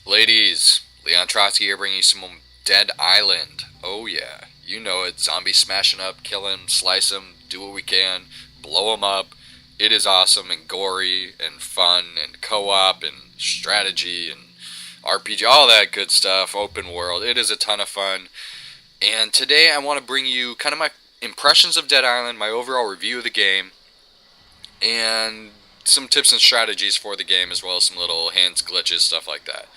Ladies, Leon Trotsky here bringing you some Dead Island. Oh yeah, you know it. Zombies smashing up, kill 'em, slice 'em, do what we can, blow 'em up. It is awesome and gory and fun and co-op and strategy and RPG, all that good stuff. Open world. It is a ton of fun. And today I want to bring you kind of my impressions of Dead Island, my overall review of the game, and some tips and strategies for the game, as well as some little hints, glitches, stuff like that.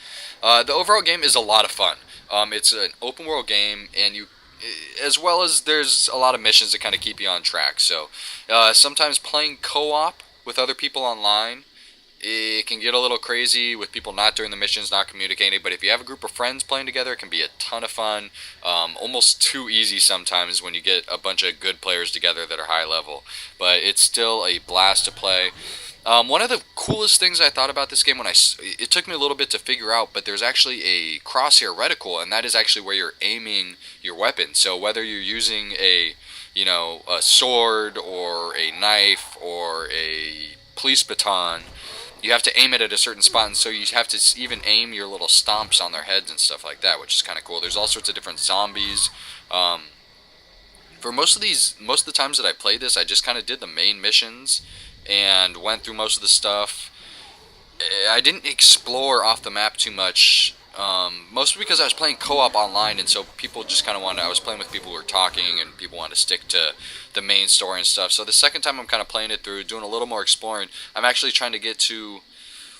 The overall game is a lot of fun. It's an open world game, and as well as there's a lot of missions to kind of keep you on track. So sometimes playing co-op with other people online, it can get a little crazy with people not doing the missions, not communicating. But if you have a group of friends playing together, it can be a ton of fun. Almost too easy sometimes when you get a bunch of good players together that are high level. But it's still a blast to play. One of the coolest things I thought about this game it took me a little bit to figure out, but there's actually a crosshair reticle, and that is actually where you're aiming your weapon. So whether you're using a sword or a knife or a police baton, you have to aim it at a certain spot, and so you have to even aim your little stomps on their heads and stuff like that, which is kind of cool. There's all sorts of different zombies. For most of the times that I played this, I just kind of did the main missions and went through most of the stuff. I didn't explore off the map too much, mostly because I was playing co-op online, and so people just kind of wanted. I was playing with people who were talking, and people wanted to stick to the main story and stuff. So the second time I'm kind of playing it through, doing a little more exploring. I'm actually trying to get to,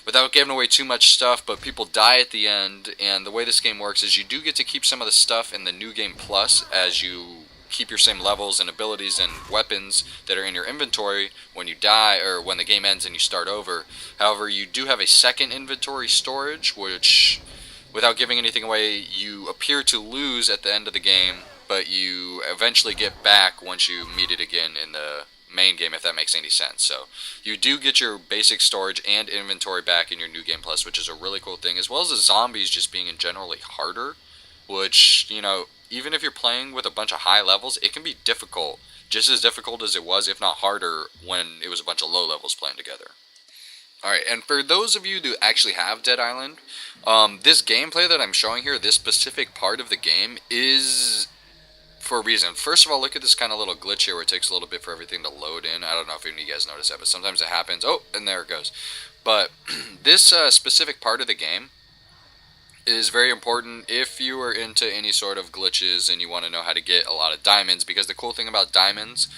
without giving away too much stuff, but people die at the end, and the way this game works is you do get to keep some of the stuff in the New Game Plus as you keep your same levels and abilities and weapons that are in your inventory when you die or when the game ends and you start over. However, you do have a second inventory storage, which, without giving anything away, you appear to lose at the end of the game, but you eventually get back once you meet it again in the main game, if that makes any sense. So you do get your basic storage and inventory back in your New Game Plus, which is a really cool thing, as well as the zombies just being generally harder, which, even if you're playing with a bunch of high levels, it can be difficult, just as difficult as it was, if not harder, when it was a bunch of low levels playing together. Alright, and for those of you who actually have Dead Island, this gameplay that I'm showing here, this specific part of the game, is for a reason. First of all, look at this kind of little glitch here where it takes a little bit for everything to load in. I don't know if any of you guys notice that, but sometimes it happens. Oh, and there it goes. But this specific part of the game is very important if you are into any sort of glitches and you want to know how to get a lot of diamonds, because the cool thing about diamonds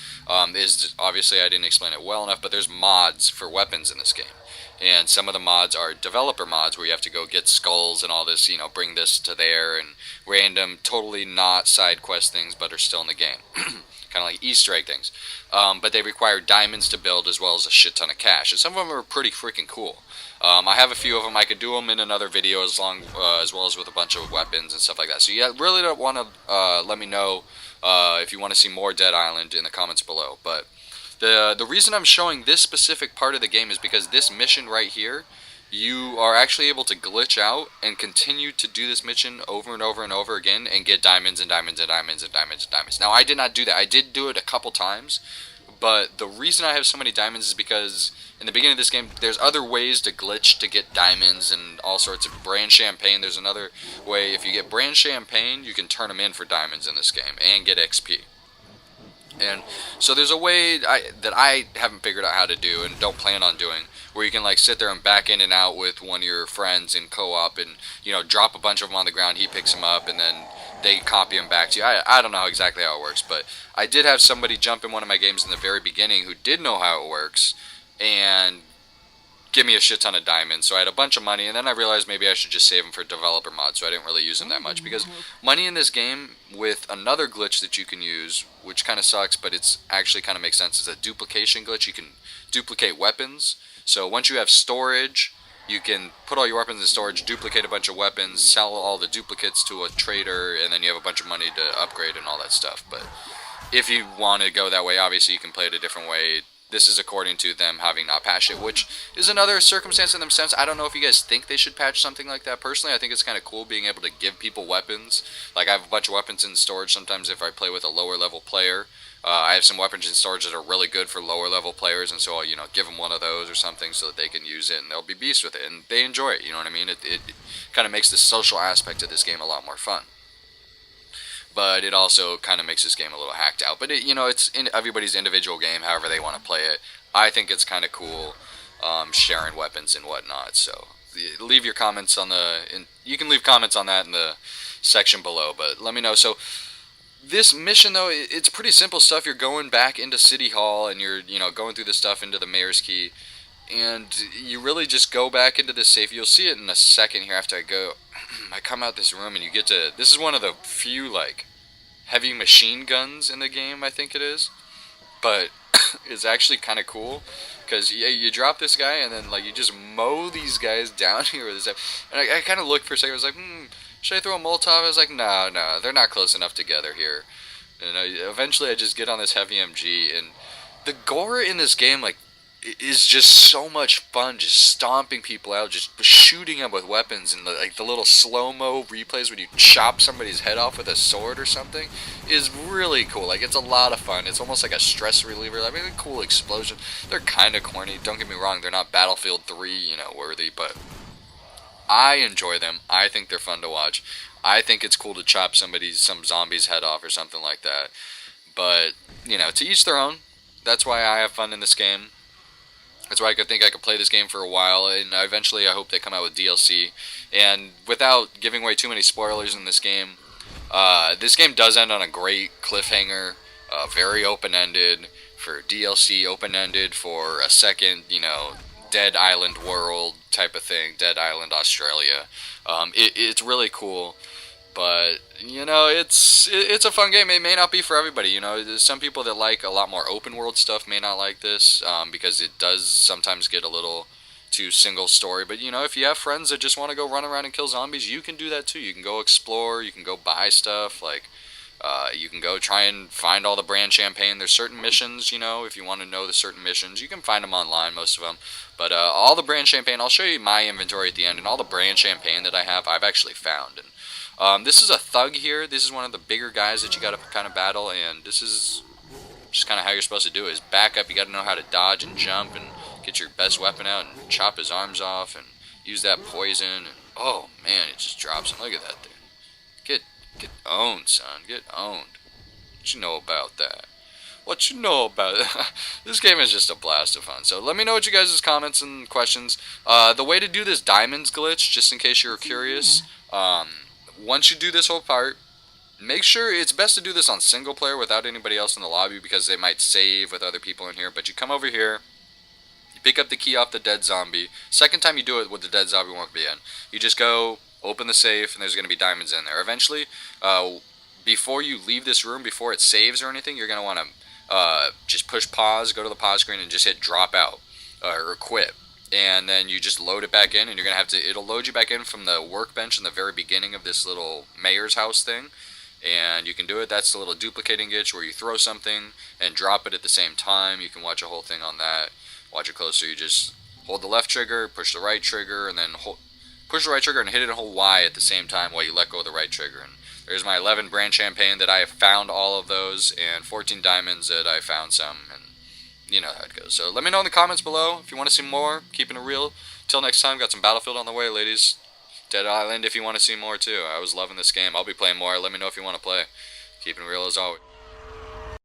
is, obviously I didn't explain it well enough, but there's mods for weapons in this game. And some of the mods are developer mods where you have to go get skulls and all this, bring this to there, and random, totally not side quest things, but are still in the game. Kind of like Easter egg things. But they require diamonds to build, as well as a shit ton of cash. And some of them are pretty freaking cool. I have a few of them. I could do them in another video as well as with a bunch of weapons and stuff like that. So you really don't want to let me know if you want to see more Dead Island in the comments below. But the reason I'm showing this specific part of the game is because this mission right here, you are actually able to glitch out and continue to do this mission over and over and over again and get diamonds and diamonds and diamonds and diamonds and diamonds. Now, I did not do that. I did do it a couple times, but the reason I have so many diamonds is because in the beginning of this game, there's other ways to glitch to get diamonds and all sorts of brand champagne. There's another way. If you get brand champagne, you can turn them in for diamonds in this game and get XP. And so there's a way that I haven't figured out how to do and don't plan on doing, where you can sit there and back in and out with one of your friends in co-op and drop a bunch of them on the ground. He picks them up and then they copy them back to you. I don't know exactly how it works, but I did have somebody jump in one of my games in the very beginning who did know how it works and give me a shit ton of diamonds. So I had a bunch of money, and then I realized maybe I should just save them for developer mods, so I didn't really use them that much, because money in this game, with another glitch that you can use, which kind of sucks, but it's actually kind of makes sense, is a duplication glitch. You can duplicate weapons. So once you have storage, you can put all your weapons in storage, duplicate a bunch of weapons, sell all the duplicates to a trader, and then you have a bunch of money to upgrade and all that stuff. But if you want to go that way, obviously you can play it a different way. This is according to them having not patched it, which is another circumstance in themselves. I don't know if you guys think they should patch something like that. Personally, I think it's kind of cool being able to give people weapons. Like, I have a bunch of weapons in storage sometimes if I play with a lower level player. I have some weapons in storage that are really good for lower level players, and so I'll, give them one of those or something so that they can use it and they'll be beasts with it and they enjoy it. You know what I mean? It kind of makes the social aspect of this game a lot more fun. But it also kind of makes this game a little hacked out. But it's in everybody's individual game, however they want to play it. I think it's kind of cool, sharing weapons and whatnot. So leave your comments on you can leave comments on that in the section below. But let me know. So this mission, though, it's pretty simple stuff. You're going back into City Hall and you're going through the stuff into the Mayor's Key. And you really just go back into this safe. You'll see it in a second here after I come out this room and you get to, this is one of the few, like, heavy machine guns in the game, I think it is. But it's actually kind of cool because you drop this guy and then, like, you just mow these guys down here with this. And I kind of looked for a second. I was like, should I throw a Molotov? I was like, no, they're not close enough together here. And eventually I just get on this heavy MG, and the gore in this game, like, is just so much fun, just stomping people out, just shooting them with weapons, and the little slow-mo replays when you chop somebody's head off with a sword or something is really cool. Like, it's a lot of fun. It's almost like a stress reliever. I mean, a cool explosion. They're kind of corny. Don't get me wrong. They're not Battlefield 3, worthy, but I enjoy them. I think they're fun to watch. I think it's cool to chop some zombie's head off or something like that. But, to each their own. That's why I have fun in this game. That's why I think I could play this game for a while, and eventually I hope they come out with DLC. And without giving away too many spoilers in this game does end on a great cliffhanger, very open-ended for DLC, open-ended for a second, Dead Island world type of thing, Dead Island Australia. It's really cool. But, it's a fun game. It may not be for everybody, There's some people that like a lot more open world stuff may not like this, because it does sometimes get a little too single story. But, if you have friends that just want to go run around and kill zombies, you can do that too. You can go explore, you can go buy stuff, you can go try and find all the brand champagne. There's certain missions, if you want to know the certain missions, you can find them online, most of them. But all the brand champagne, I'll show you my inventory at the end, and all the brand champagne that I have, I've actually found. And this is a thug here. This is one of the bigger guys that you got to kind of battle, and this is just kind of how you're supposed to do it. Is back up. You got to know how to dodge and jump and get your best weapon out and chop his arms off and use that poison. And oh man, it just drops him. Look at that thing. Get owned, son. Get owned. What you know about that? What you know about it? This game is just a blast of fun. So let me know what you guys' comments and questions. The way to do this diamonds glitch, just in case you're curious. Once you do this whole part, make sure it's best to do this on single player without anybody else in the lobby because they might save with other people in here. But you come over here, you pick up the key off the dead zombie. Second time you do it with the dead zombie won't be in. You just go open the safe and there's going to be diamonds in there. Eventually, before you leave this room, before it saves or anything, you're going to want to just push pause, go to the pause screen and just hit drop out or quit. And then you just load it back in, and you're going to it'll load you back in from the workbench in the very beginning of this little mayor's house thing. And you can do it. That's the little duplicating glitch where you throw something and drop it at the same time. You can watch a whole thing on that. Watch it closer. You just hold the left trigger, push the right trigger, and then push the right trigger and hit it and hold Y at the same time while you let go of the right trigger. And there's my 11 brand champagne that I have found all of those, and 14 diamonds that I found some, and you know how it goes. So let me know in the comments below if you want to see more. Keeping it real. Till next time, got some Battlefield on the way, ladies. Dead Island if you want to see more too. I was loving this game. I'll be playing more. Let me know if you want to play. Keeping it real as always.